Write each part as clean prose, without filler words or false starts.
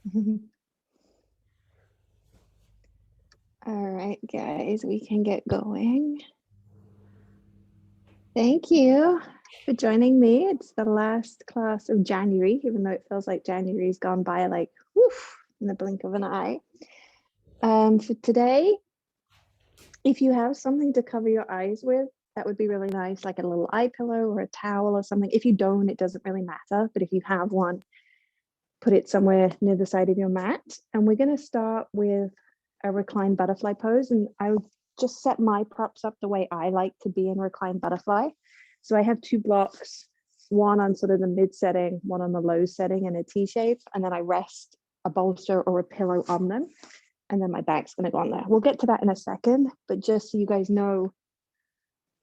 All right, guys, we can get going. Thank you for joining me. It's the last class of January, even though it feels like January's gone by like woof in the blink of an eye. For today, if you have something to cover your eyes with, that would be really nice, like a little eye pillow or a towel or something. If you don't, it doesn't really matter, but if you have one, put it somewhere near the side of your mat. And we're going to start with a reclined butterfly pose. And I'll just set my props up the way I like to be in reclined butterfly. So I have two blocks, one on sort of the mid setting, one on the low setting in a T shape. And then I rest a bolster or a pillow on them. And then my back's going to go on there. We'll get to that in a second. But just so you guys know,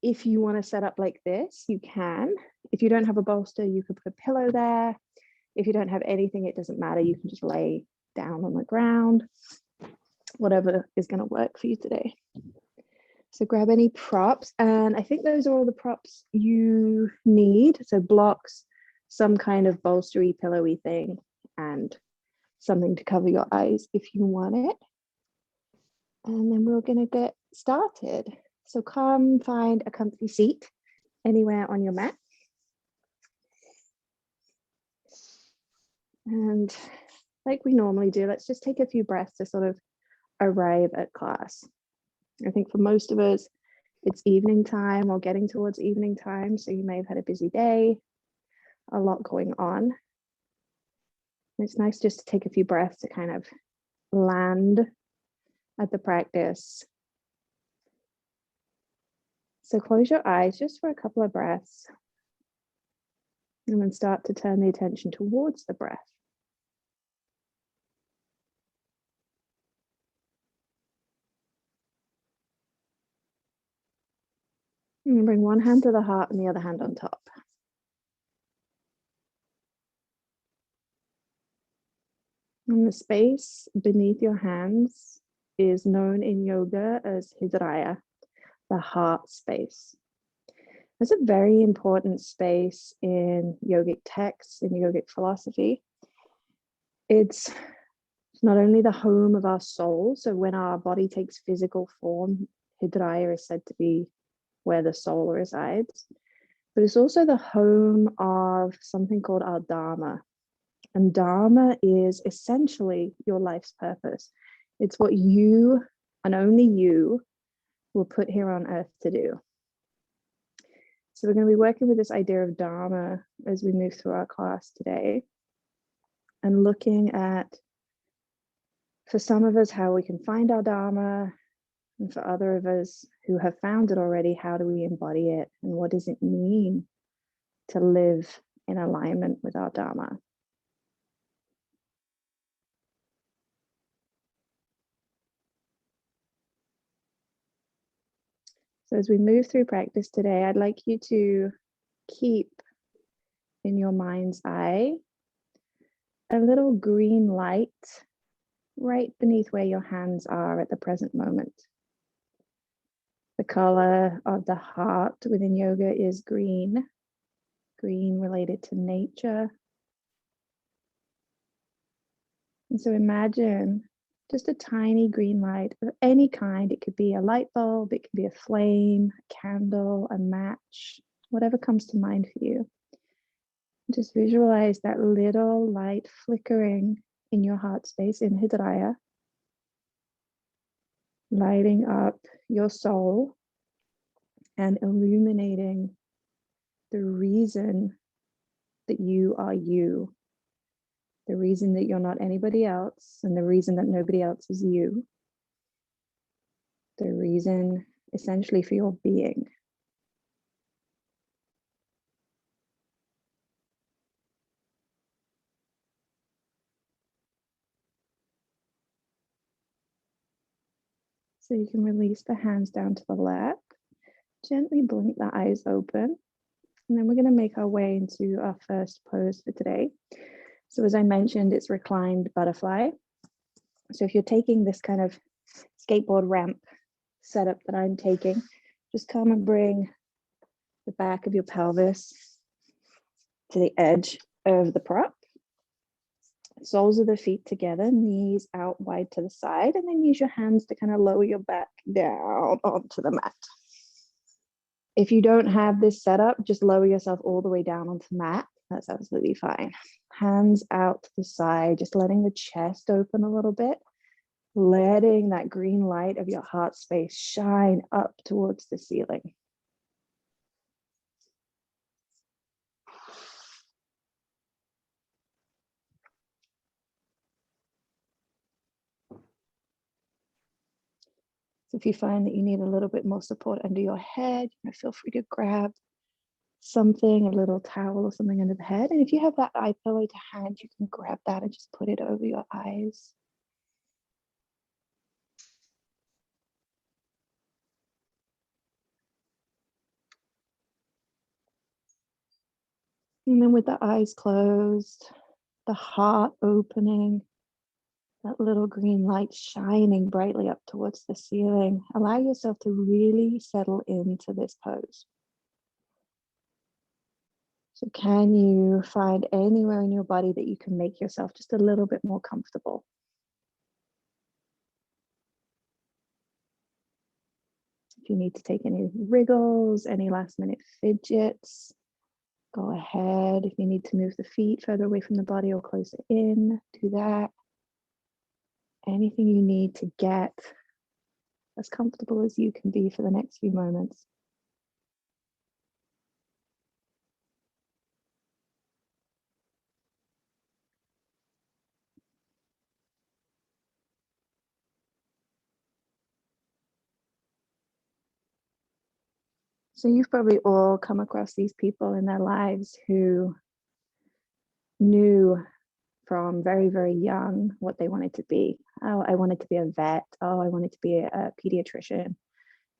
if you want to set up like this, you can. If you don't have a bolster, you could put a pillow there. If you don't have anything, it doesn't matter. You can just lay down on the ground, whatever is going to work for you today. So grab any props. And I think those are all the props you need. So blocks, some kind of bolstery, pillowy thing, and something to cover your eyes if you want it. And then we're going to get started. So come find a comfy seat anywhere on your mat. And like we normally do, let's just take a few breaths to sort of arrive at class. I think for most of us, it's evening time or getting towards evening time. So you may have had a busy day, a lot going on. It's nice just to take a few breaths to kind of land at the practice. So close your eyes just for a couple of breaths. And then start to turn the attention towards the breath. And bring one hand to the heart and the other hand on top. And the space beneath your hands is known in yoga as hridaya, the heart space. It's a very important space in yogic texts, in yogic philosophy. It's not only the home of our soul, so when our body takes physical form, hridaya is said to be where the soul resides, but it's also the home of something called our dharma. And dharma is essentially your life's purpose. It's what you and only you were put here on earth to do. So we're going to be working with this idea of dharma as we move through our class today, and looking at, for some of us, how we can find our dharma, and for other of us who have found it already, how do we embody it, and what does it mean to live in alignment with our dharma? So as we move through practice today, I'd like you to keep in your mind's eye a little green light right beneath where your hands are at the present moment. The color of the heart within yoga is green, green related to nature. And so imagine just a tiny green light of any kind. It could be a light bulb, it could be a flame, a candle, a match, whatever comes to mind for you. Just visualize that little light flickering in your heart space in hridaya, lighting up your soul and illuminating the reason that you are you, the reason that you're not anybody else, and the reason that nobody else is you, the reason essentially for your being. So you can release the hands down to the lap, gently blink the eyes open, and then we're going to make our way into our first pose for today. So as I mentioned, it's reclined butterfly. So if you're taking this kind of skateboard ramp setup that I'm taking, just come and bring the back of your pelvis to the edge of the prop. Soles of the feet together, knees out wide to the side, and then use your hands to kind of lower your back down onto the mat. If you don't have this set up, just lower yourself all the way down onto the mat. That's absolutely fine. Hands out to the side, just letting the chest open a little bit, letting that green light of your heart space shine up towards the ceiling. So if you find that you need a little bit more support under your head, feel free to grab something, a little towel or something under the head. And if you have that eye pillow to hand, you can grab that and just put it over your eyes. And then with the eyes closed, the heart opening, that little green light shining brightly up towards the ceiling, allow yourself to really settle into this pose. So can you find anywhere in your body that you can make yourself just a little bit more comfortable? If you need to take any wriggles, any last minute fidgets, go ahead. If you need to move the feet further away from the body or closer in, do that. Anything you need to get as comfortable as you can be for the next few moments. So you've probably all come across these people in their lives who knew from very, very young what they wanted to be. Oh, I wanted to be a vet. Oh, I wanted to be a pediatrician.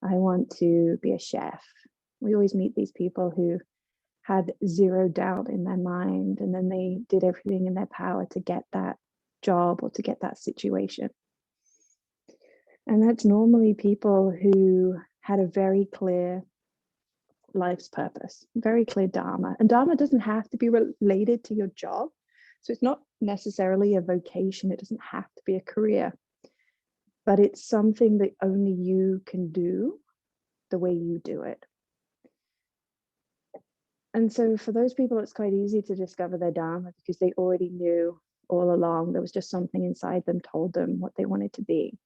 I want to be a chef. We always meet these people who had zero doubt in their mind, and then they did everything in their power to get that job or to get that situation. And that's normally people who had a very clear life's purpose, very clear dharma. And dharma doesn't have to be related to your job. So it's not necessarily a vocation. It doesn't have to be a career, but it's something that only you can do the way you do it. And so for those people, it's quite easy to discover their dharma because they already knew all along. There was just something inside them told them what they wanted to be.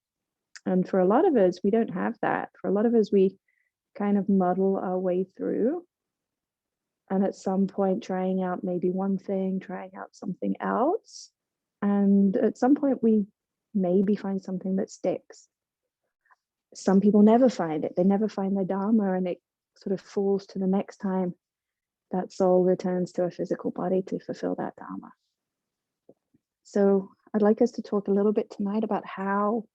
And for a lot of us, we don't have that. For a lot of us, we kind of muddle our way through. And at some point, trying out maybe one thing, trying out something else. And at some point, we maybe find something that sticks. Some people never find it. They never find their dharma, and it sort of falls to the next time that soul returns to a physical body to fulfill that dharma. So I'd like us to talk a little bit tonight about how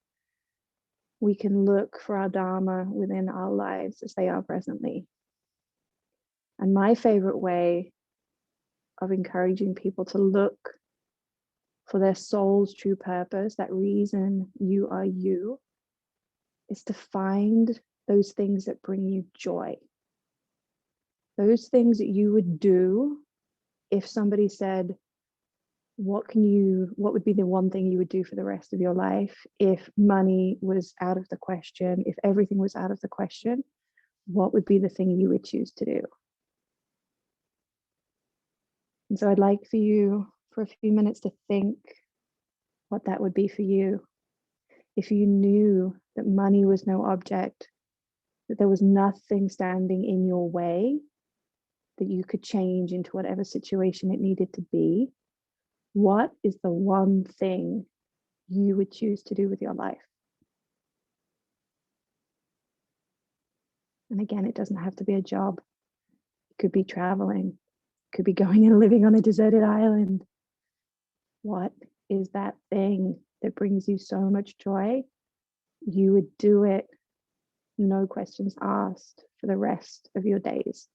we can look for our dharma within our lives as they are presently. And my favorite way of encouraging people to look for their soul's true purpose, that reason you are you, is to find those things that bring you joy. Those things that you would do if somebody said, what would be the one thing you would do for the rest of your life if money was out of the question, if everything was out of the question? What would be the thing you would choose to do? And so I'd like for you for a few minutes to think what that would be for you. If you knew that money was no object, that there was nothing standing in your way, that you could change into whatever situation it needed to be, what is the one thing you would choose to do with your life? And again, it doesn't have to be a job. It could be traveling, it could be going and living on a deserted island. What is that thing that brings you so much joy? You would do it, no questions asked, for the rest of your days.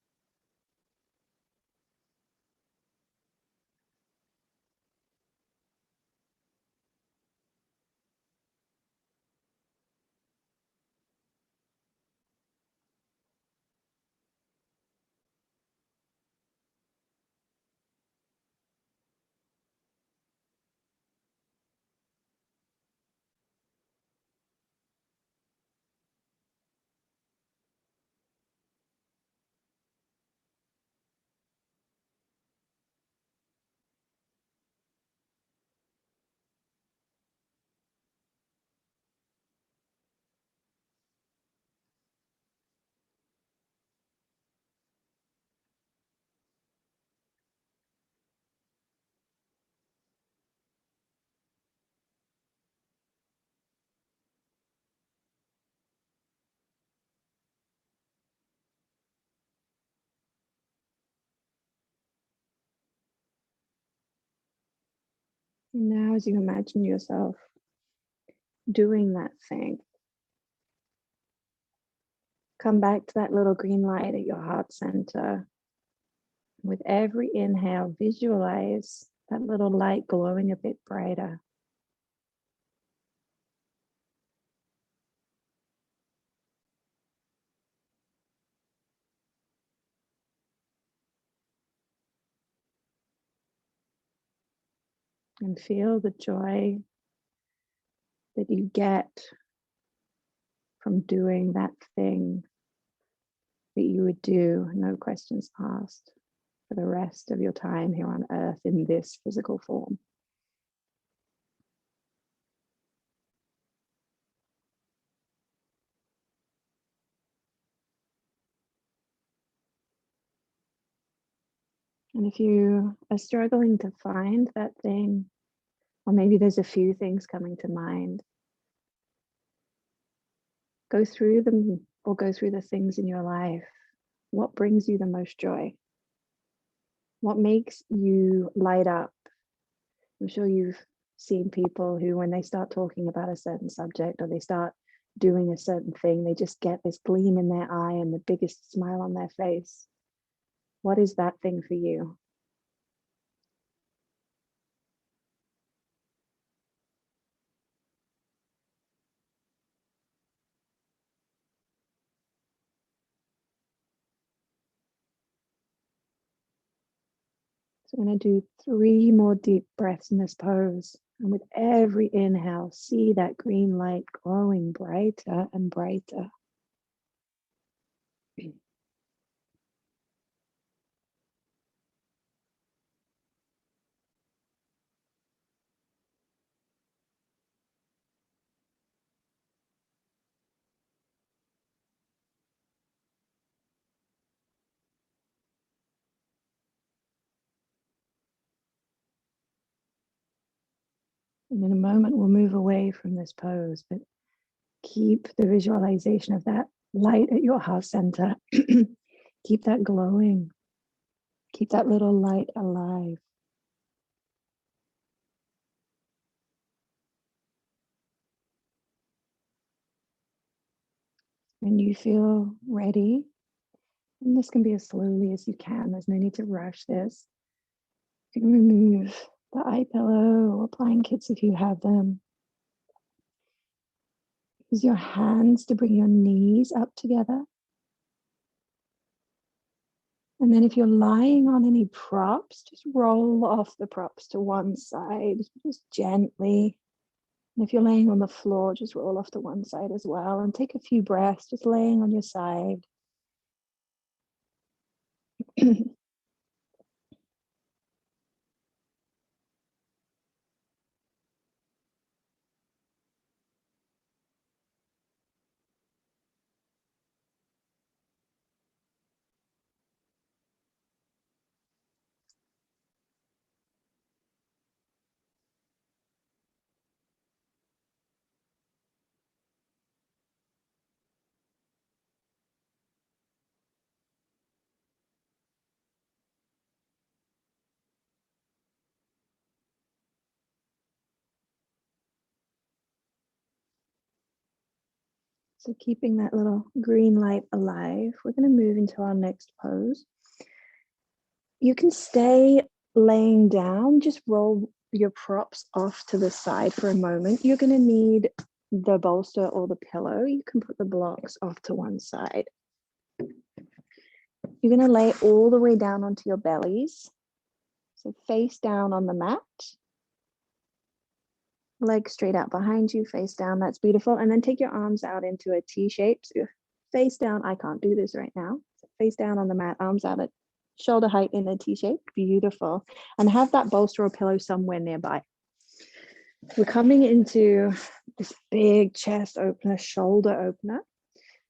And now, as you imagine yourself doing that thing, come back to that little green light at your heart center. With every inhale, visualize that little light glowing a bit brighter. And feel the joy that you get from doing that thing that you would do, no questions asked, for the rest of your time here on earth in this physical form. And if you are struggling to find that thing, or maybe there's a few things coming to mind, go through them or go through the things in your life. What brings you the most joy? What makes you light up? I'm sure you've seen people who, when they start talking about a certain subject or they start doing a certain thing, they just get this gleam in their eye and the biggest smile on their face. What is that thing for you? So I'm going to do 3 more deep breaths in this pose. And with every inhale, see that green light glowing brighter and brighter. And in a moment, we'll move away from this pose, but keep the visualization of that light at your heart center. Keep that glowing. Keep that little light alive. When you feel ready, and this can be as slowly as you can, there's no need to rush this. You can remove the eye pillow or blankets if you have them. Use your hands to bring your knees up together. And then if you're lying on any props, just roll off the props to one side, just gently. And if you're laying on the floor, just roll off to one side as well. And take a few breaths, just laying on your side. So keeping that little green light alive, we're going to move into our next pose. You can stay laying down, just roll your props off to the side for a moment. You're going to need the bolster or the pillow. You can put the blocks off to one side. You're going to lay all the way down onto your bellies. So face down on the mat. Legs straight out behind you, face down. That's beautiful. And then take your arms out into a T shape. So face down. I can't do this right now. So face down on the mat, arms out at shoulder height in a T shape. Beautiful. And have that bolster or pillow somewhere nearby. We're coming into this big chest opener, shoulder opener.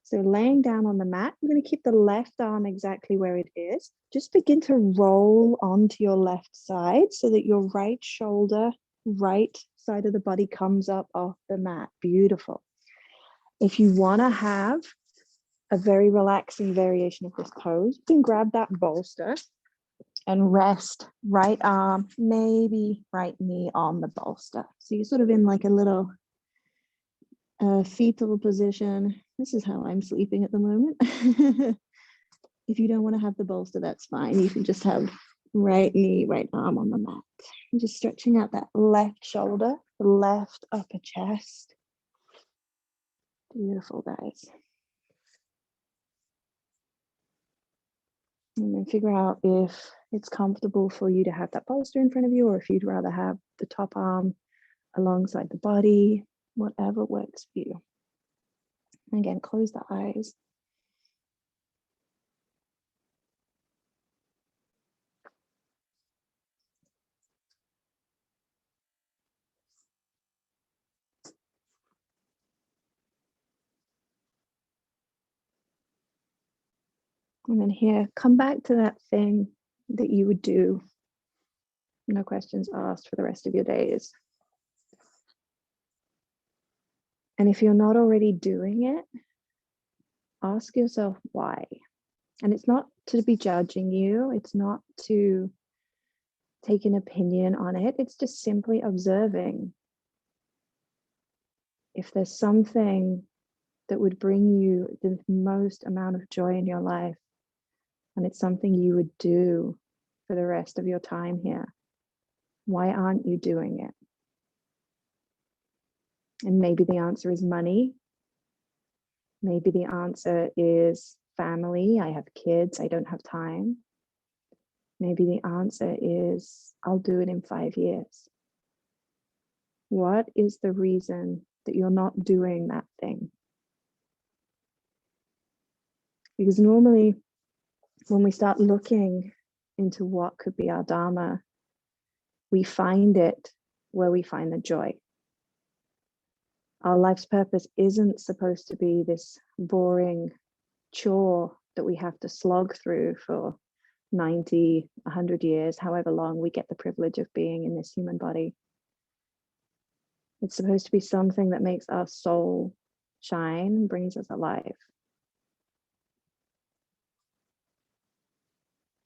So laying down on the mat, I'm going to keep the left arm exactly where it is. Just begin to roll onto your left side so that your right shoulder, right side of the body comes up off the mat. Beautiful. If you want to have a very relaxing variation of this pose, you can grab that bolster And rest right arm, maybe right knee on the bolster. So you're sort of in like a little fetal position. This is how I'm sleeping at the moment. If you don't want to have the bolster, that's fine. You can just have right knee, right arm on the mat. I'm just stretching out that left shoulder, the left upper chest. Beautiful, guys. And then figure out if it's comfortable for you to have that bolster in front of you, or if you'd rather have the top arm alongside the body, whatever works for you. And again, close the eyes. And then here, come back to that thing that you would do, no questions asked, for the rest of your days. And if you're not already doing it, ask yourself why. And it's not to be judging you, it's not to take an opinion on it, it's just simply observing. If there's something that would bring you the most amount of joy in your life, and it's something you would do for the rest of your time here, why aren't you doing it? And maybe the answer is money. Maybe the answer is family. I have kids, I don't have time. Maybe the answer is I'll do it in 5 years. What is the reason that you're not doing that thing? Because normally when we start looking into what could be our Dharma, we find it where we find the joy. Our life's purpose isn't supposed to be this boring chore that we have to slog through for 90, 100 years, however long we get the privilege of being in this human body. It's supposed to be something that makes our soul shine and brings us alive.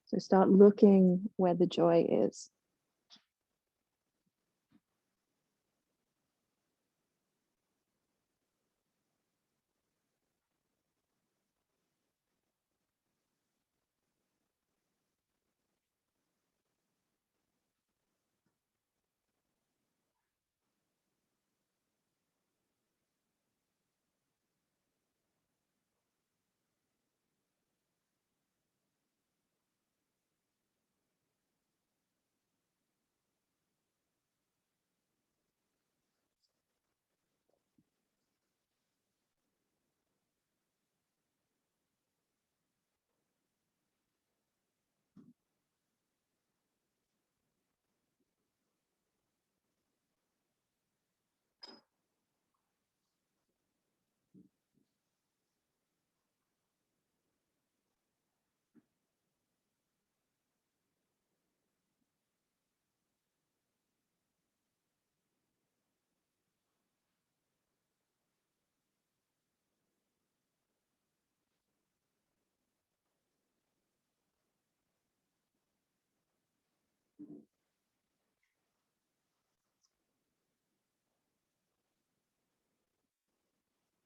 So start looking where the joy is.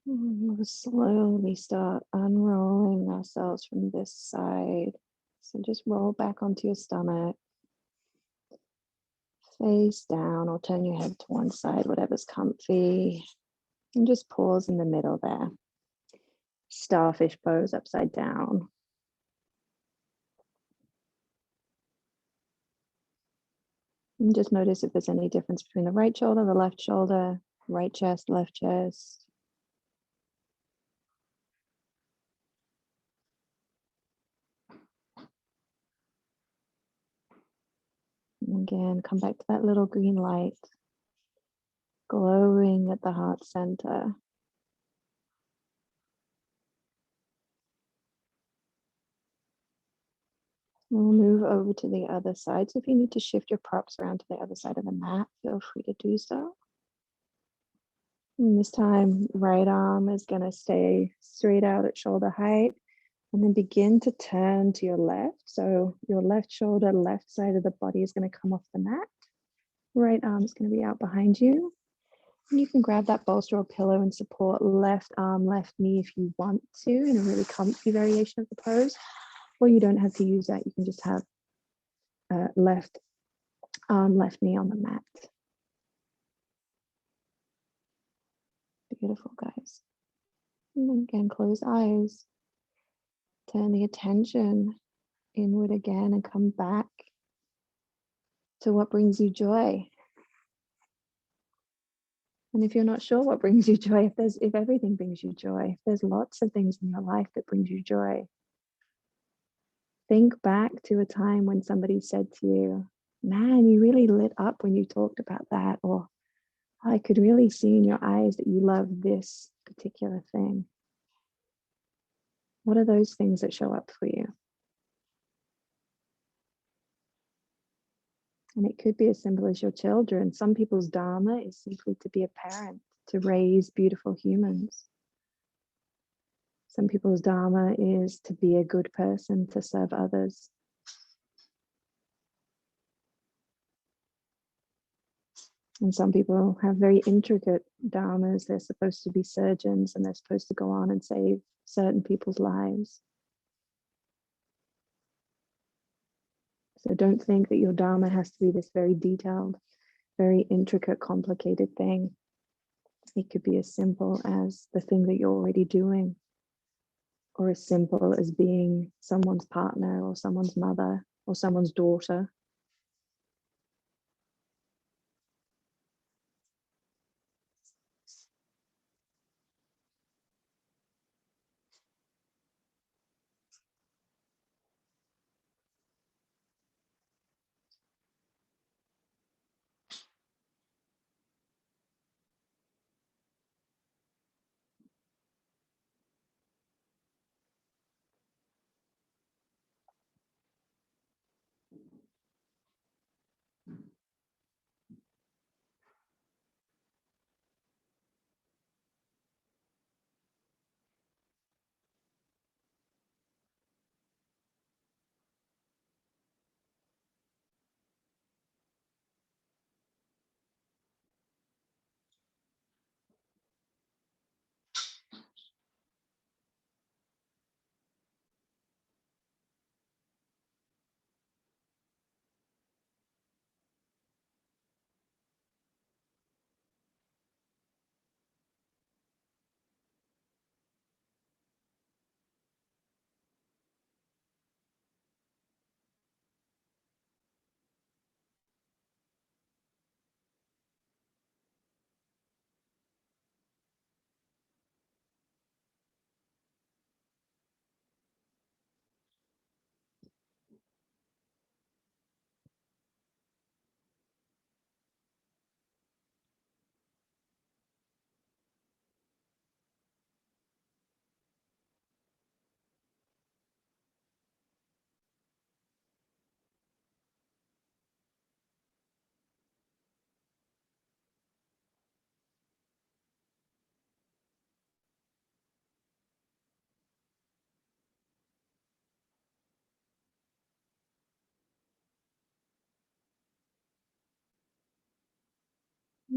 We'll slowly start unrolling ourselves from this side. So just roll back onto your stomach, face down, or turn your head to one side, whatever's comfy. And just pause in the middle there. Starfish pose, upside down. And just notice if there's any difference between the right shoulder, the left shoulder, right chest, left chest. And again, come back to that little green light glowing at the heart center. We'll move over to the other side. So if you need to shift your props around to the other side of the mat, feel free to do so. And this time, right arm is going to stay straight out at shoulder height. And then begin to turn to your left. So your left shoulder, left side of the body is going to come off the mat. Right arm is going to be out behind you. And you can grab that bolster or pillow and support left arm, left knee if you want to, in a really comfy variation of the pose. Or you don't have to use that. You can just have left arm, left knee on the mat. Beautiful, guys. And then again, close eyes. Turn the attention inward again and come back to what brings you joy. And if you're not sure what brings you joy, if everything brings you joy, if there's lots of things in your life that brings you joy, think back to a time when somebody said to you, man, you really lit up when you talked about that, or I could really see in your eyes that you love this particular thing. What are those things that show up for you? And it could be as simple as your children. Some people's dharma is simply to be a parent, to raise beautiful humans. Some people's dharma is to be a good person, to serve others. And some people have very intricate dharmas. They're supposed to be surgeons and they're supposed to go on and save certain people's lives. So don't think that your dharma has to be this very detailed, very intricate, complicated thing. It could be as simple as the thing that you're already doing, or as simple as being someone's partner or someone's mother or someone's daughter.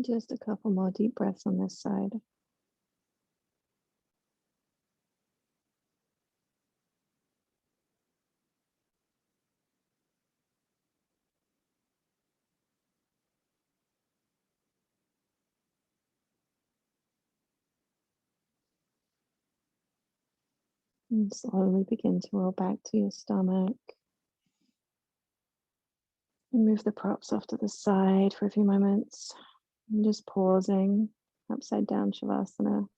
Just a couple more deep breaths on this side. And slowly begin to roll back to your stomach. And move the props off to the side for a few moments. And just pausing, upside down Shavasana.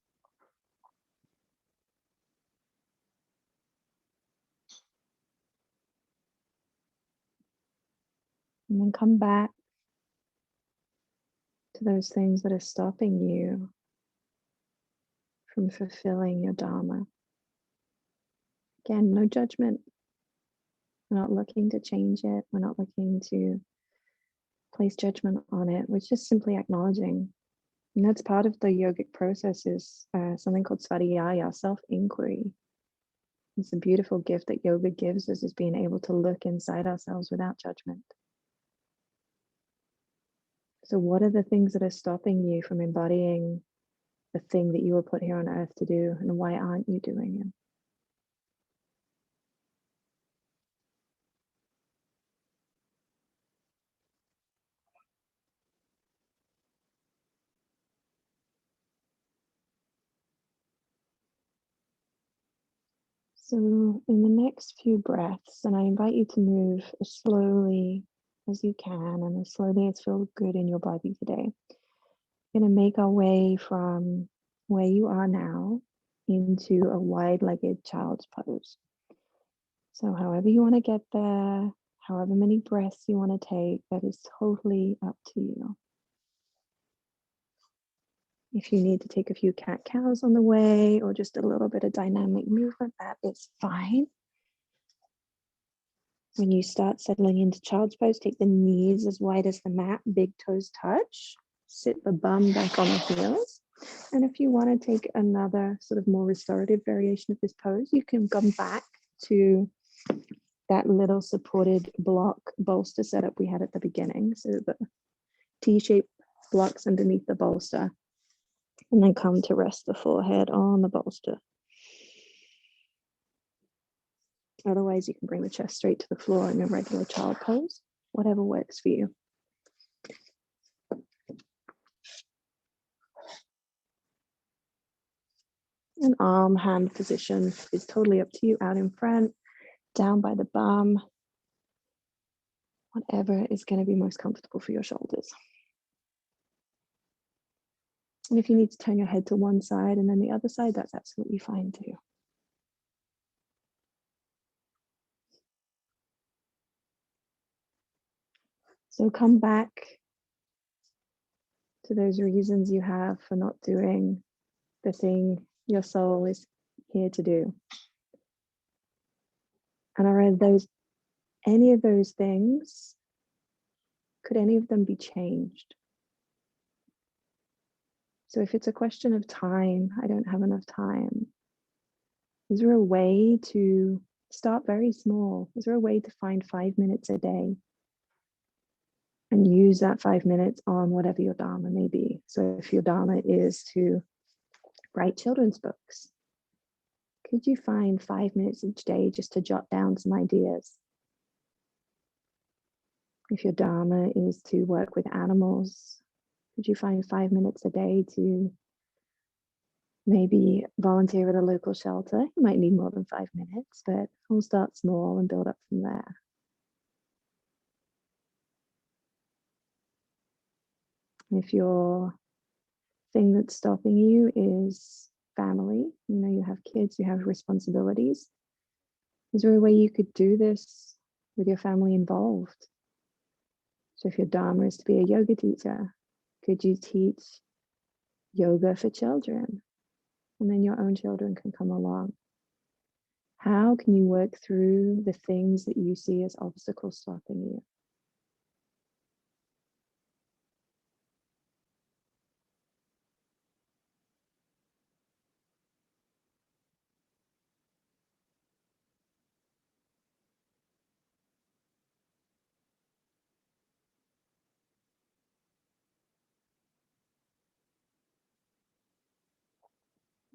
And then come back to those things that are stopping you from fulfilling your Dharma. Again, no judgment. We're not looking to change it. We're not looking to place judgment on it. We're just simply acknowledging. And that's part of the yogic process is something called svadhyaya, self-inquiry. It's a beautiful gift that yoga gives us, is being able to look inside ourselves without judgment. So what are the things that are stopping you from embodying the thing that you were put here on earth to do, and why aren't you doing it? So in the next few breaths, and I invite you to move as slowly as you can and as slowly as feels good in your body today. We're going to make our way from where you are now into a wide-legged child's pose. So however you want to get there, however many breaths you want to take, that is totally up to you. If you need to take a few cat-cows on the way or just a little bit of dynamic movement, that is fine. When you start settling into child's pose, take the knees as wide as the mat, big toes touch, sit the bum back on the heels. And if you want to take another sort of more restorative variation of this pose, you can come back to that little supported block bolster setup we had at the beginning. So the T-shaped blocks underneath the bolster, and then come to rest the forehead on the bolster. Otherwise, you can bring the chest straight to the floor in a regular child pose, whatever works for you. An arm hand position is totally up to you, out in front, down by the bum, whatever is going to be most comfortable for your shoulders. And if you need to turn your head to one side and then the other side, that's absolutely fine too. So come back to those reasons you have for not doing the thing your soul is here to do. And are those, any of those things, could any of them be changed? So if it's a question of time, I don't have enough time, is there a way to start very small? Is there a way to find 5 minutes a day and use that 5 minutes on whatever your dharma may be? So if your dharma is to write children's books, could you find 5 minutes each day just to jot down some ideas? If your dharma is to work with animals, could you find 5 minutes a day to maybe volunteer at a local shelter? You might need more than 5 minutes, but we'll start small and build up from there. If your thing that's stopping you is family, you have kids, you have responsibilities, is there a way you could do this with your family involved? So if your dharma is to be a yoga teacher, could you teach yoga for children? And then your own children can come along. How can you work through the things that you see as obstacles stopping you?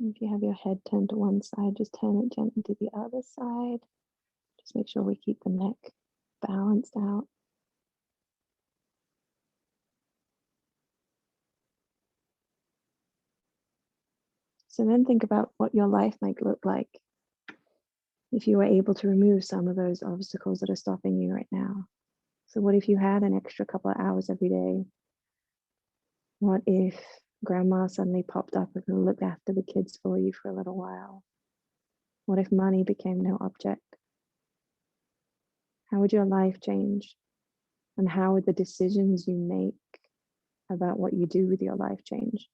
If you have your head turned to one side, just turn it gently to the other side. Just make sure we keep the neck balanced out. So then think about what your life might look like if you were able to remove some of those obstacles that are stopping you right now. So what if you had an extra couple of hours every day? What if grandma suddenly popped up and looked after the kids for you for a little while? What if money became no object? How would your life change? And how would the decisions you make about what you do with your life change?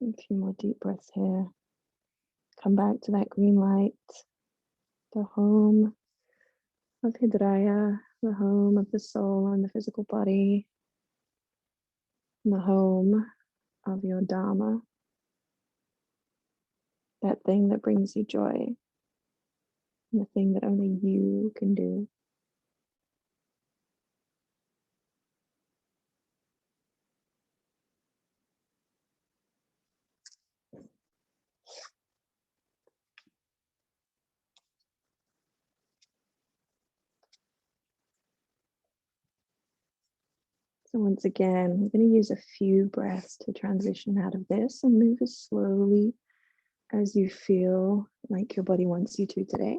A few more deep breaths here. Come back to that green light, the home of Hidraya, the home of the soul and the physical body, the home of your Dharma, that thing that brings you joy, the thing that only you can do. So once again, we're going to use a few breaths to transition out of this and move as slowly as you feel like your body wants you to today.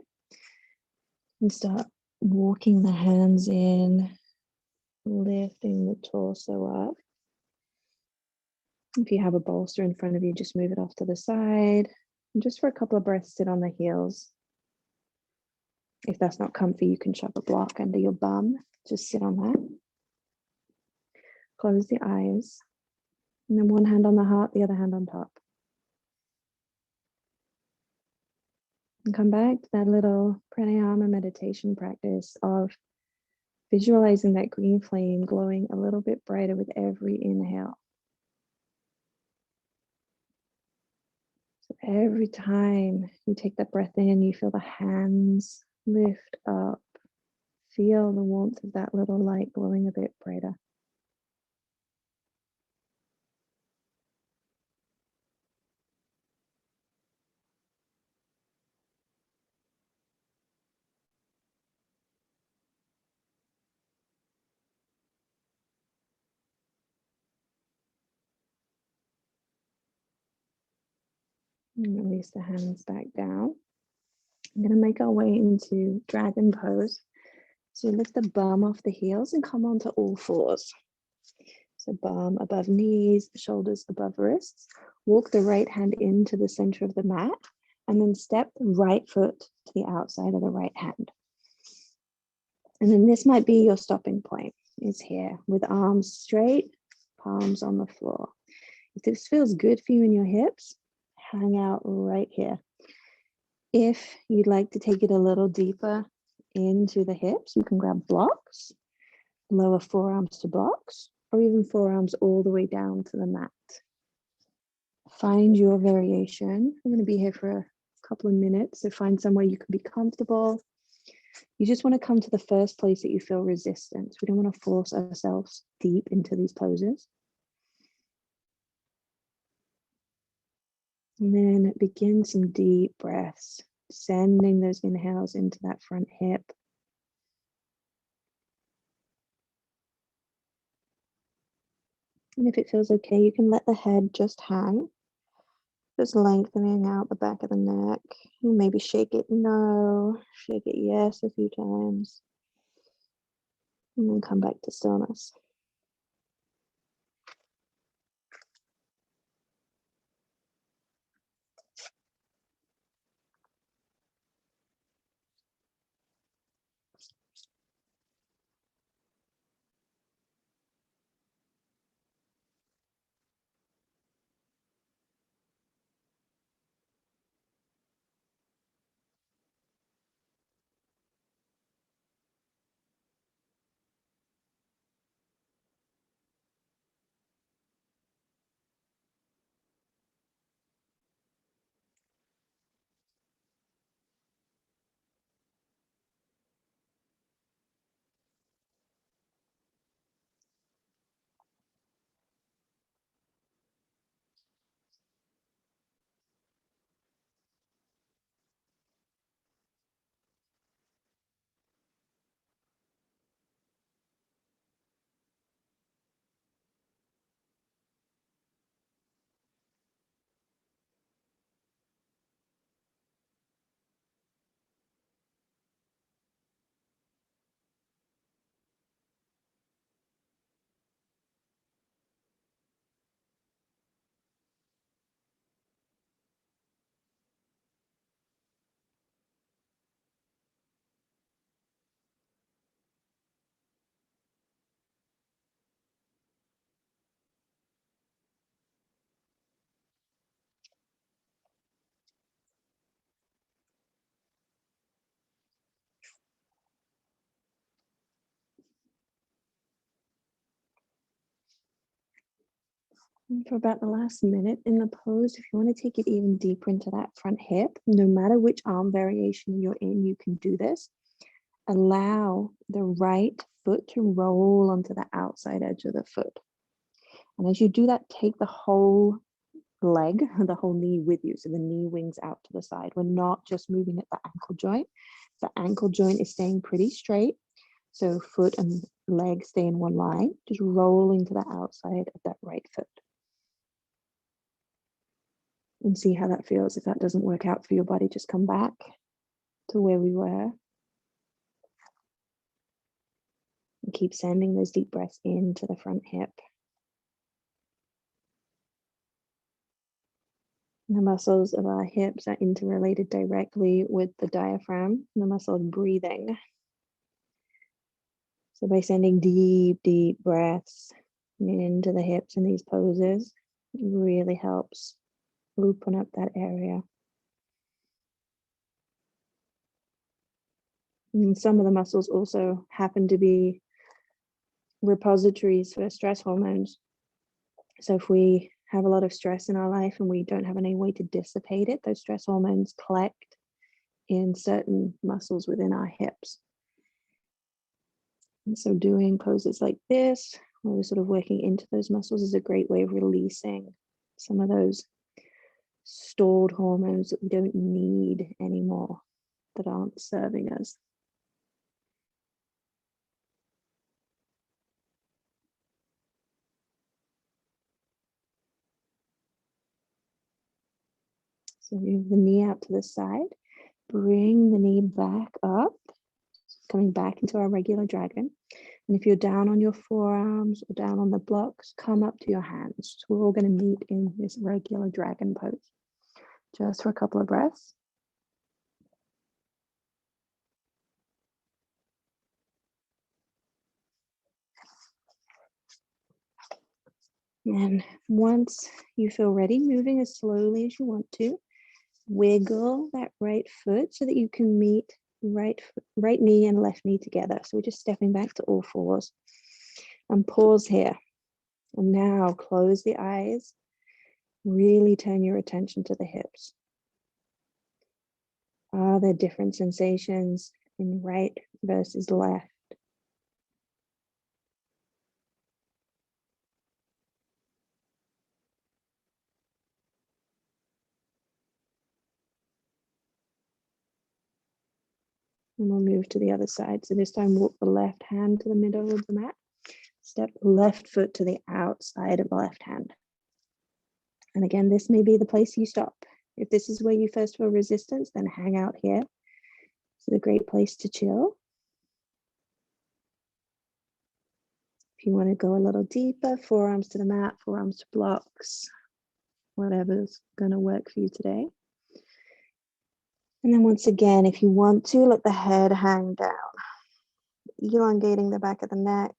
And start walking the hands in, lifting the torso up. If you have a bolster in front of you, just move it off to the side. And just for a couple of breaths, sit on the heels. If that's not comfy, you can shove a block under your bum. Just sit on that. Close the eyes. And then one hand on the heart, the other hand on top. And come back to that little pranayama meditation practice of visualizing that green flame glowing a little bit brighter with every inhale. So every time you take that breath in, you feel the hands lift up. Feel the warmth of that little light glowing a bit brighter. And release the hands back down. I'm going to make our way into dragon pose. So lift the bum off the heels and come onto all fours. So bum above knees, shoulders above wrists. Walk the right hand into the center of the mat and then step the right foot to the outside of the right hand. And then this might be your stopping point, is here with arms straight, palms on the floor. If this feels good for you in your hips, hang out right here. If you'd like to take it a little deeper into the hips, you can grab blocks, lower forearms to blocks, or even forearms all the way down to the mat. Find your variation. I'm going to be here for a couple of minutes, so find somewhere you can be comfortable. You just want to come to the first place that you feel resistance. We don't want to force ourselves deep into these poses. And then begin some deep breaths, sending those inhales into that front hip. And if it feels okay, you can let the head just hang, just lengthening out the back of the neck. And maybe shake it no, shake it yes a few times. And then come back to stillness. And for about the last minute in the pose, if you want to take it even deeper into that front hip, no matter which arm variation you're in, you can do this. Allow the right foot to roll onto the outside edge of the foot. And as you do that, take the whole leg, the whole knee with you. So the knee wings out to the side. We're not just moving at the ankle joint. The ankle joint is staying pretty straight. So foot and leg stay in one line, just rolling to the outside of that right foot. And see how that feels. If that doesn't work out for your body, just come back to where we were. And keep sending those deep breaths into the front hip. The muscles of our hips are interrelated directly with the diaphragm, the muscle of breathing. So by sending deep, deep breaths into the hips in these poses, it really helps open up that area. And some of the muscles also happen to be repositories for stress hormones. So if we have a lot of stress in our life and we don't have any way to dissipate it, those stress hormones collect in certain muscles within our hips. And so doing poses like this, where we're sort of working into those muscles, is a great way of releasing some of those stored hormones that we don't need anymore, that aren't serving us. So move the knee out to the side, bring the knee back up, coming back into our regular dragon. And if you're down on your forearms or down on the blocks, come up to your hands. So we're all going to meet in this regular dragon pose, just for a couple of breaths. And once you feel ready, moving as slowly as you want to, wiggle that right foot so that you can meet right knee and left knee together. So we're just stepping back to all fours and pause here. And now close the eyes, really turn your attention to the hips. Are there different sensations in right versus left? And we'll move to the other side. So this time walk the left hand to the middle of the mat. Step left foot to the outside of the left hand. And again, this may be the place you stop. If this is where you first feel resistance, then hang out here. It's a great place to chill. If you want to go a little deeper, forearms to the mat, forearms to blocks, whatever's going to work for you today. And then once again, if you want to, let the head hang down, elongating the back of the neck.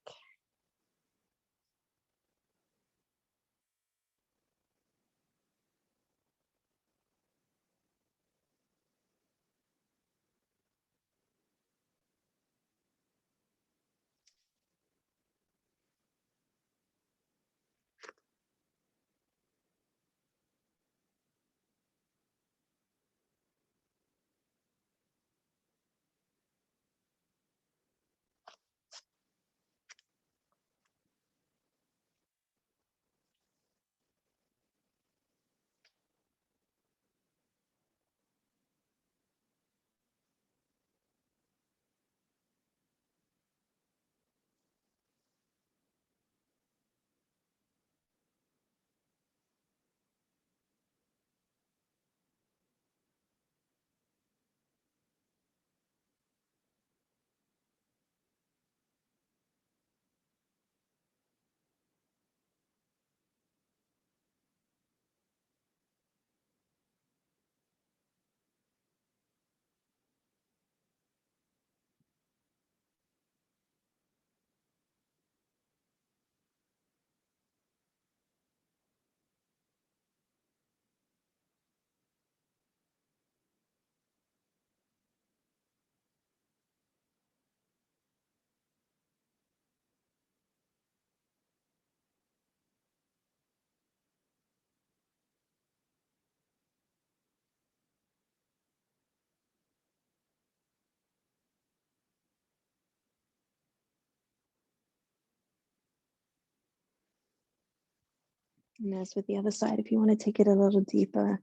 And as with the other side, if you want to take it a little deeper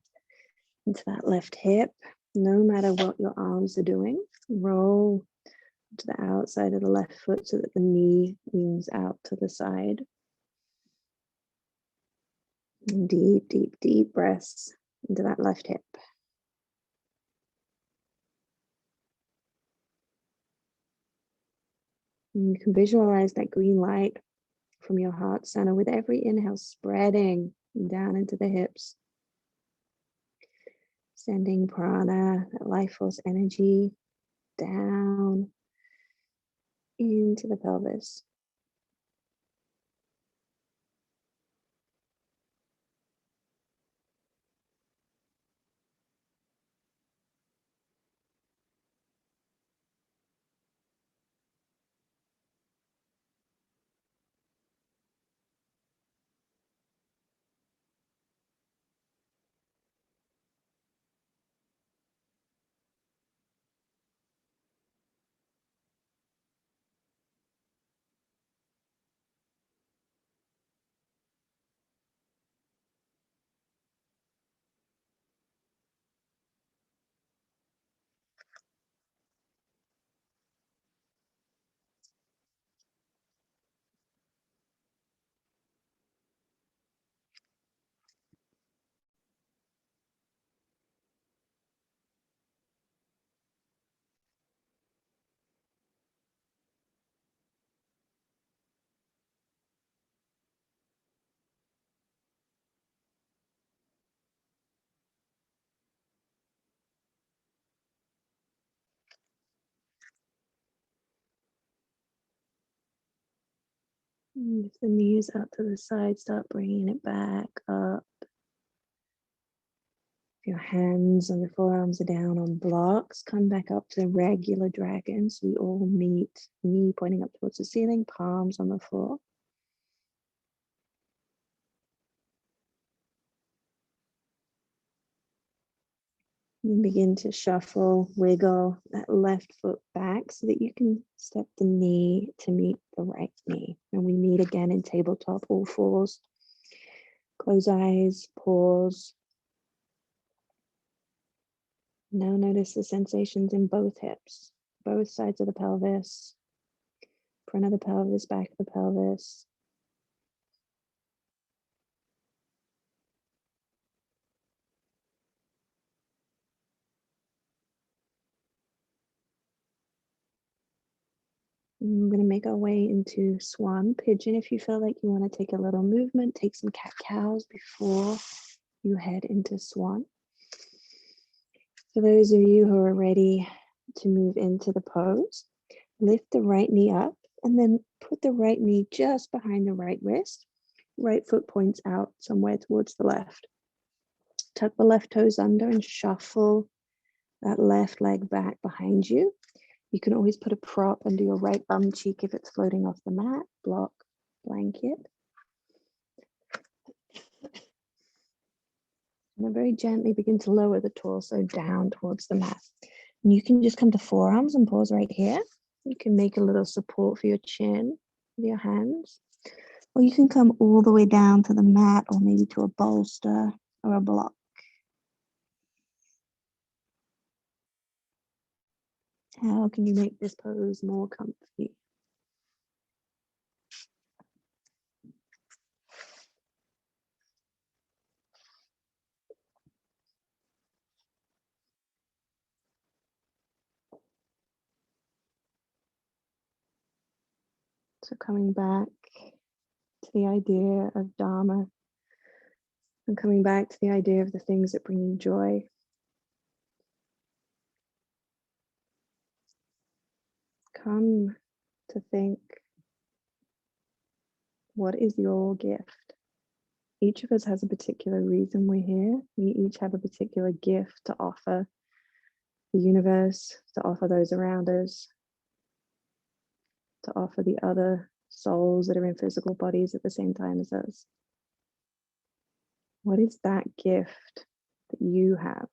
into that left hip, no matter what your arms are doing, roll to the outside of the left foot so that the knee leans out to the side. And deep, deep, deep breaths into that left hip. And you can visualize that green light from your heart center with every inhale spreading down into the hips, sending prana, that life force energy, down into the pelvis. And if the knees out to the side, start bringing it back up. If your hands and your forearms are down on blocks, come back up to regular dragon. So we all meet, knee pointing up towards the ceiling, palms on the floor. And begin to shuffle, wiggle that left foot back so that you can step the knee to meet the right knee. And we meet again in tabletop, all fours. Close eyes, pause. Now notice the sensations in both hips, both sides of the pelvis, front of the pelvis, back of the pelvis. And we're going to make our way into swan pigeon. If you feel like you want to take a little movement, take some cat cows before you head into swan. For those of you who are ready to move into the pose, lift the right knee up and then put the right knee just behind the right wrist. Right foot points out somewhere towards the left. Tuck the left toes under and shuffle that left leg back behind you. You can always put a prop under your right bum cheek if it's floating off the mat, block, blanket. And then very gently begin to lower the torso down towards the mat. And you can just come to forearms and pause right here. You can make a little support for your chin with your hands. Or you can come all the way down to the mat or maybe to a bolster or a block. How can you make this pose more comfy? So coming back to the idea of Dharma and coming back to the idea of the things that bring you joy. Come to think, what is your gift? Each of us has a particular reason we're here. We each have a particular gift to offer the universe, to offer those around us, to offer the other souls that are in physical bodies at the same time as us. What is that gift that you have?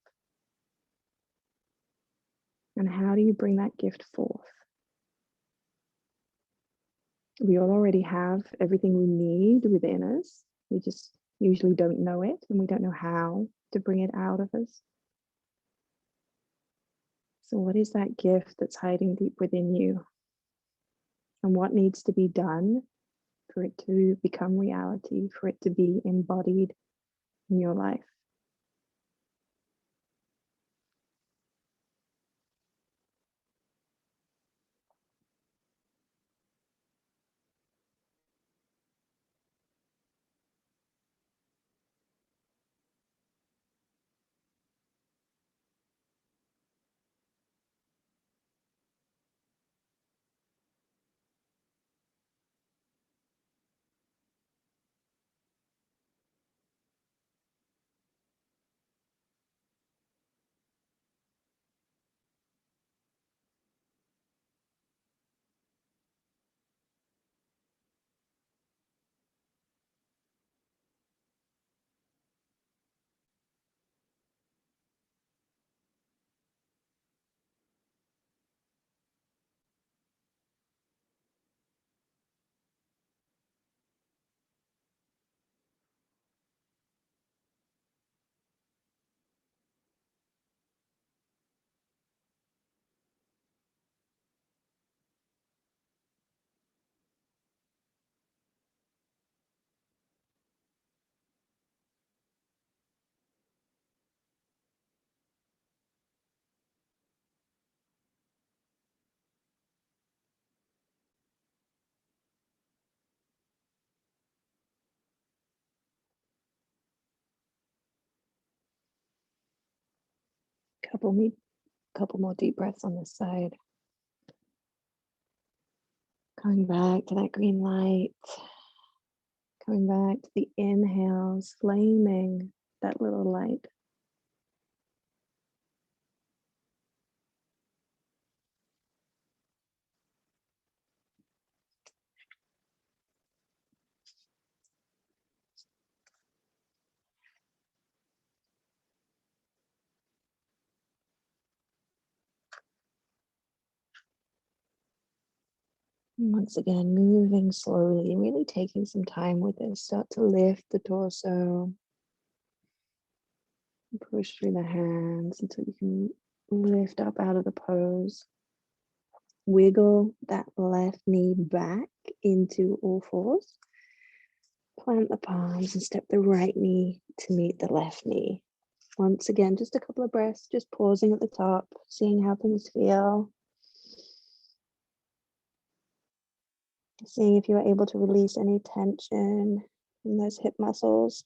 And how do you bring that gift forth? We all already have everything we need within us. We just usually don't know it and we don't know how to bring it out of us. So, what is that gift that's hiding deep within you? And what needs to be done for it to become reality, for it to be embodied in your life? Couple me, couple more deep breaths on this side. Coming back to that green light. Coming back to the inhales, flaming that little light. Once again, moving slowly, really taking some time with this. Start to lift the torso, push through the hands until you can lift up out of the pose. Wiggle that left knee back into all fours. Plant the palms and step the right knee to meet the left knee. Once again, just a couple of breaths, just pausing at the top, seeing how things feel. Seeing if you're able to release any tension in those hip muscles.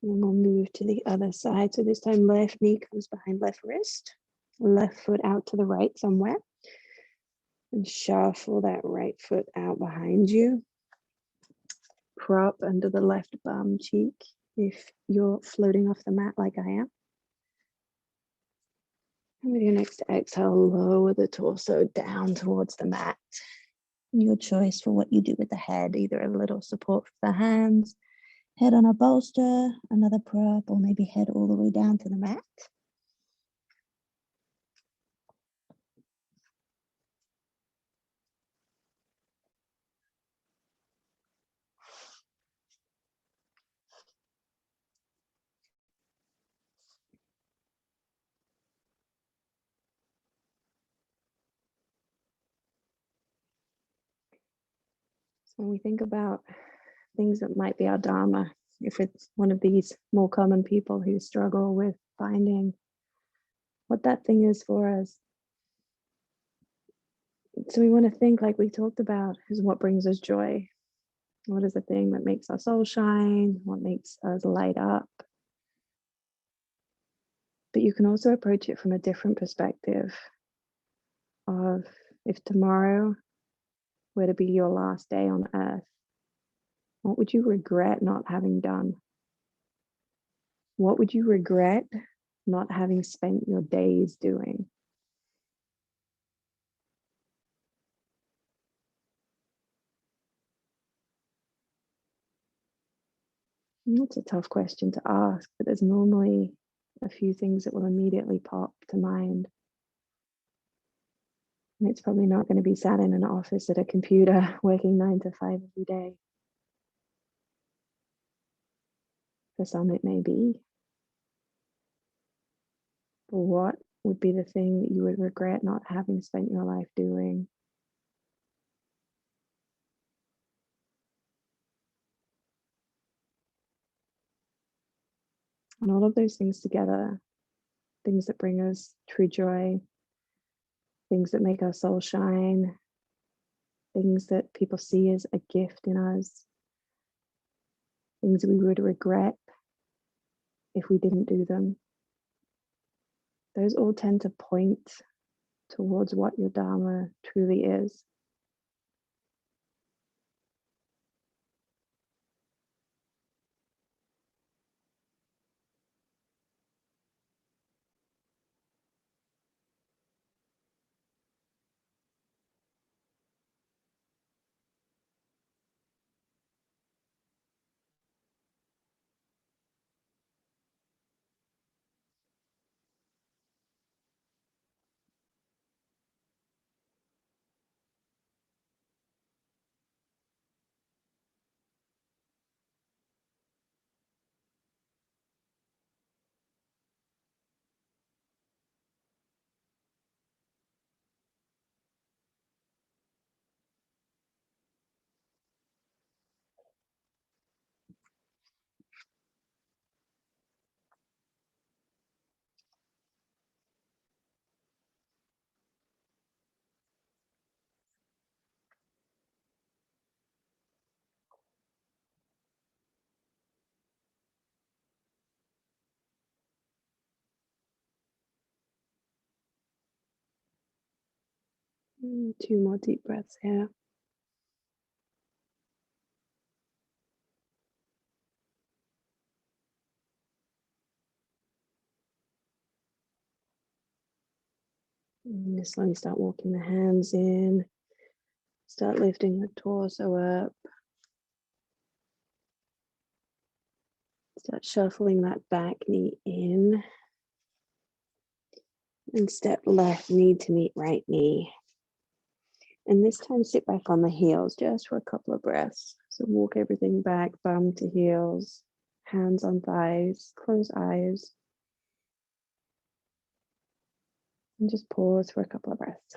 And then we'll move to the other side. So this time left knee comes behind left wrist, left foot out to the right somewhere. And shuffle that right foot out behind you. Prop under the left bum cheek if you're floating off the mat like I am. And with your next exhale, lower the torso down towards the mat. Your choice for what you do with the head, either a little support for the hands, head on a bolster, another prop, or maybe head all the way down to the mat. So when we think about things that might be our dharma, if it's one of these more common people who struggle with finding what that thing is for us. So we want to think, like we talked about, is what brings us joy. What is the thing that makes our soul shine? What makes us light up? But you can also approach it from a different perspective of, if tomorrow were to be your last day on earth, what would you regret not having done? What would you regret not having spent your days doing? That's a tough question to ask, but there's normally a few things that will immediately pop to mind. And it's probably not going to be sat in an office at a computer working 9 to 5 every day. For some, it may be. But what would be the thing that you would regret not having spent your life doing? And all of those things together, things that bring us true joy, things that make our soul shine, things that people see as a gift in us, things we would regret if we didn't do them. Those all tend to point towards what your Dharma truly is. Two more deep breaths here. And slowly start walking the hands in. Start lifting the torso up. Start shuffling that back knee in. And step left knee to meet right knee. And this time sit back on the heels just for a couple of breaths. So walk everything back, bum to heels, hands on thighs, close eyes. And just pause for a couple of breaths.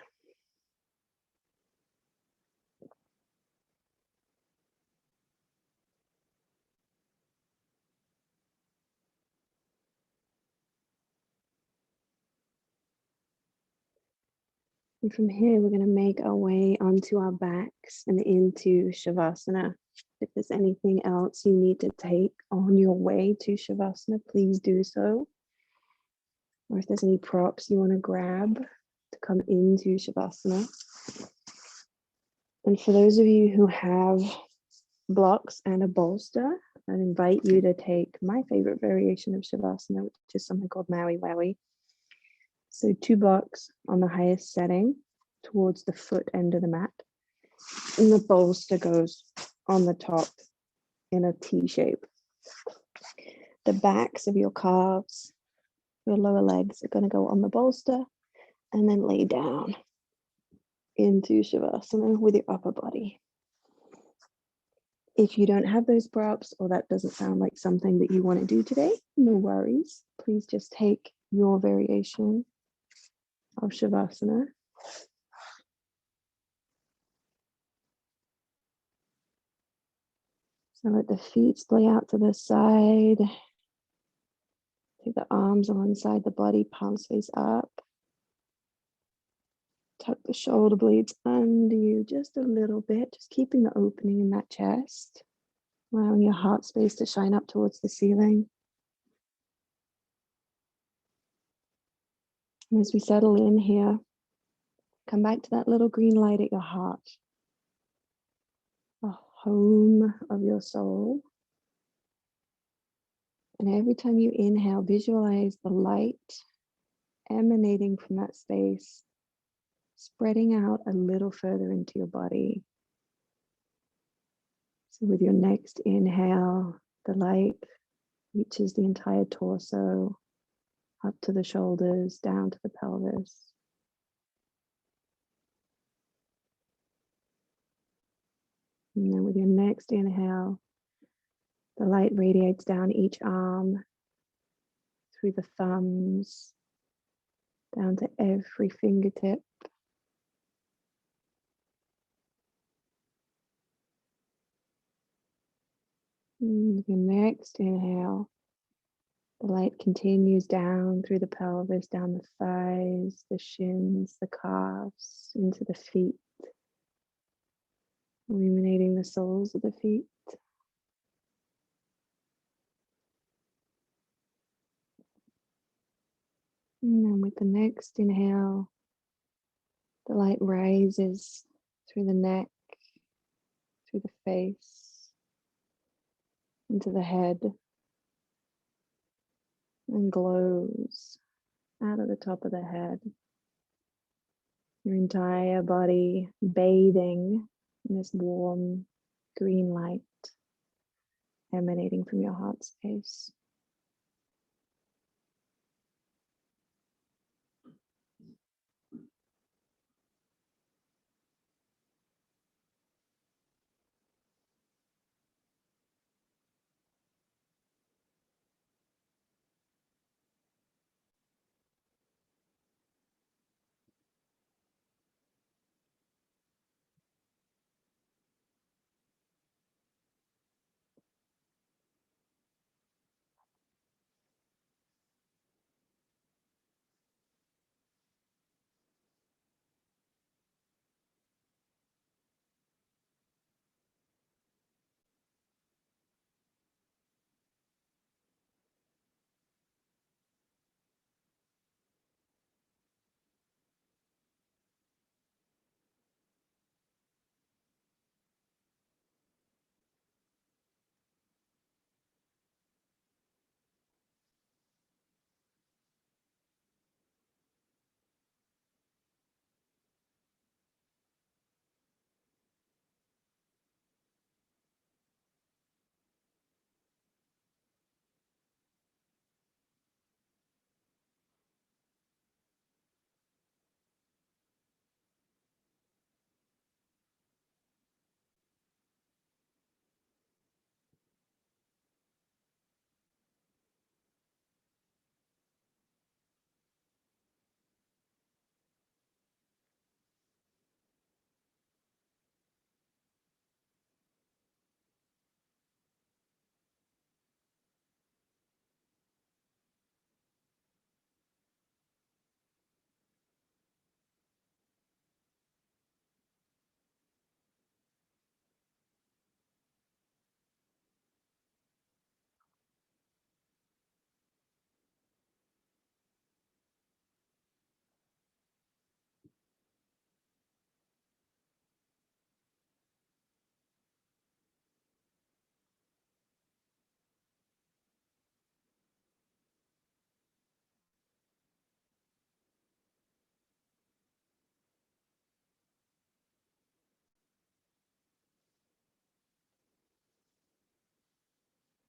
And from here, we're going to make our way onto our backs and into Shavasana. If there's anything else you need to take on your way to Shavasana, please do so. Or if there's any props you want to grab to come into Shavasana. And for those of you who have blocks and a bolster, I'd invite you to take my favorite variation of Shavasana, which is something called Maui Wowie. So 2 blocks on the highest setting towards the foot end of the mat. And the bolster goes on the top in a T shape. The backs of your calves, your lower legs are going to go on the bolster and then lay down into Shavasana with your upper body. If you don't have those props or that doesn't sound like something that you want to do today, no worries. Please just take your variation of Shavasana. So let the feet splay out to the side. Take the arms alongside the body, palms face up. Tuck the shoulder blades under you just a little bit, just keeping the opening in that chest, allowing your heart space to shine up towards the ceiling. And as we settle in here, come back to that little green light at your heart, the home of your soul. And every time you inhale, visualize the light emanating from that space, spreading out a little further into your body. So with your next inhale, the light reaches the entire torso, up to the shoulders, down to the pelvis. And then with your next inhale, the light radiates down each arm, through the thumbs, down to every fingertip. And with your next inhale, the light continues down through the pelvis, down the thighs, the shins, the calves, into the feet, illuminating the soles of the feet. And then with the next inhale, the light rises through the neck, through the face, into the head, and glows out of the top of the head. Your entire body bathing in this warm green light emanating from your heart space.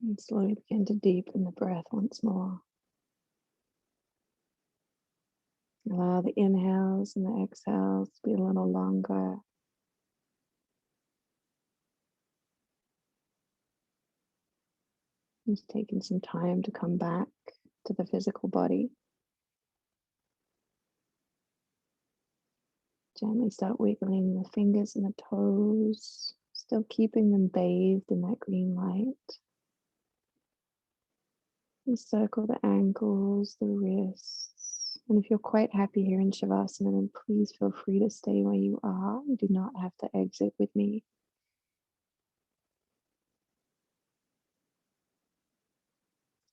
And slowly begin to deepen the breath once more. Allow the inhales and the exhales to be a little longer. Just taking some time to come back to the physical body. Gently start wiggling the fingers and the toes, still keeping them bathed in that green light. And circle the ankles, the wrists. And if you're quite happy here in Shavasana, then please feel free to stay where you are. You do not have to exit with me.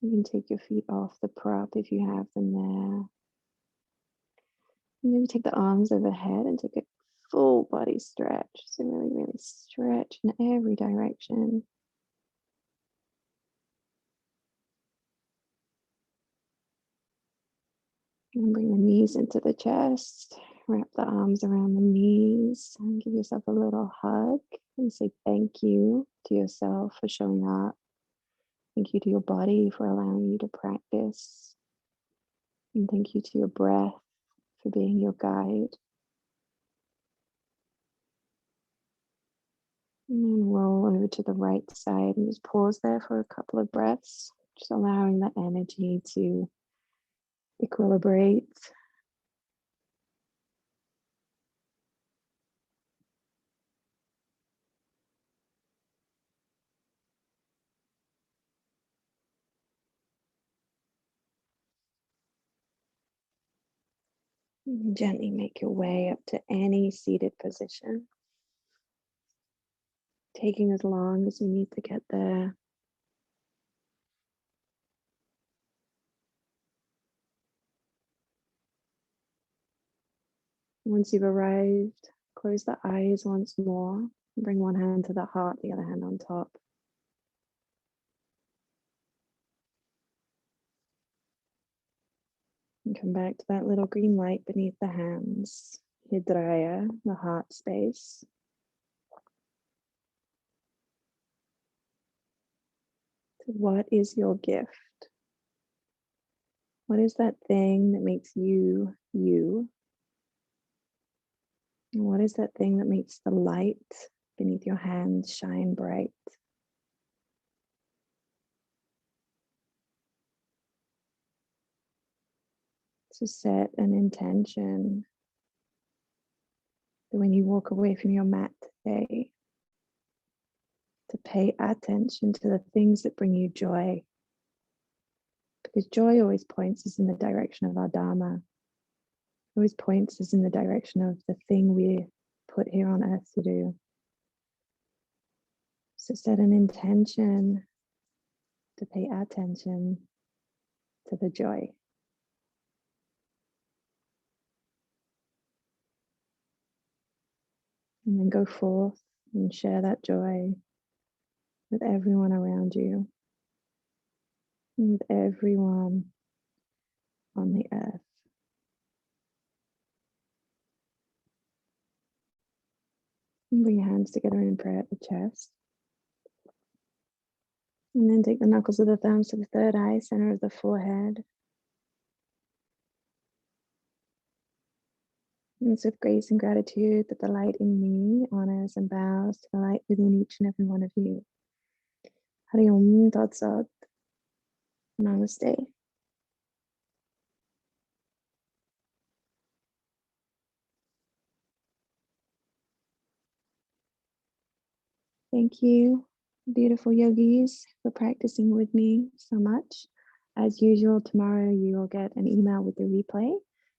You can take your feet off the prop if you have them there. Maybe take the arms overhead and take a full body stretch. So really, really stretch in every direction. And bring the knees into the chest. Wrap the arms around the knees and give yourself a little hug and say thank you to yourself for showing up. Thank you to your body for allowing you to practice. And thank you to your breath for being your guide. And then roll over to the right side and just pause there for a couple of breaths, just allowing the energy to equilibrate. And gently make your way up to any seated position, taking as long as you need to get there. Once you've arrived, close the eyes once more. Bring one hand to the heart, the other hand on top. And come back to that little green light beneath the hands, Hidraya, the heart space. So what is your gift? What is that thing that makes you, you? And what is that thing that makes the light beneath your hands shine bright? So set an intention that when you walk away from your mat today, to pay attention to the things that bring you joy. Because joy always points us in the direction of our Dharma, always points us in the direction of the thing we put here on earth to do. So set an intention to pay attention to the joy. And then go forth and share that joy with everyone around you, and with everyone on the earth. And bring your hands together in prayer at the chest. And then take the knuckles of the thumbs to the third eye, center of the forehead. And it's with grace and gratitude that the light in me honors and bows to the light within each and every one of you. Hari Om Tat Sat. Namaste. Thank you, beautiful yogis, for practicing with me so much. As usual, tomorrow you will get an email with the replay.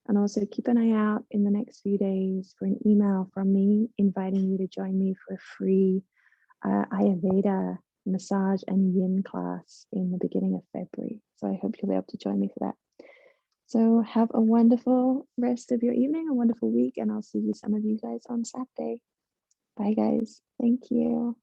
And also keep an eye out in the next few days for an email from me inviting you to join me for a free Ayurveda massage and yin class in the beginning of February. So I hope you'll be able to join me for that. So have a wonderful rest of your evening, a wonderful week, and I'll see some of you guys on Saturday. Bye guys. Thank you.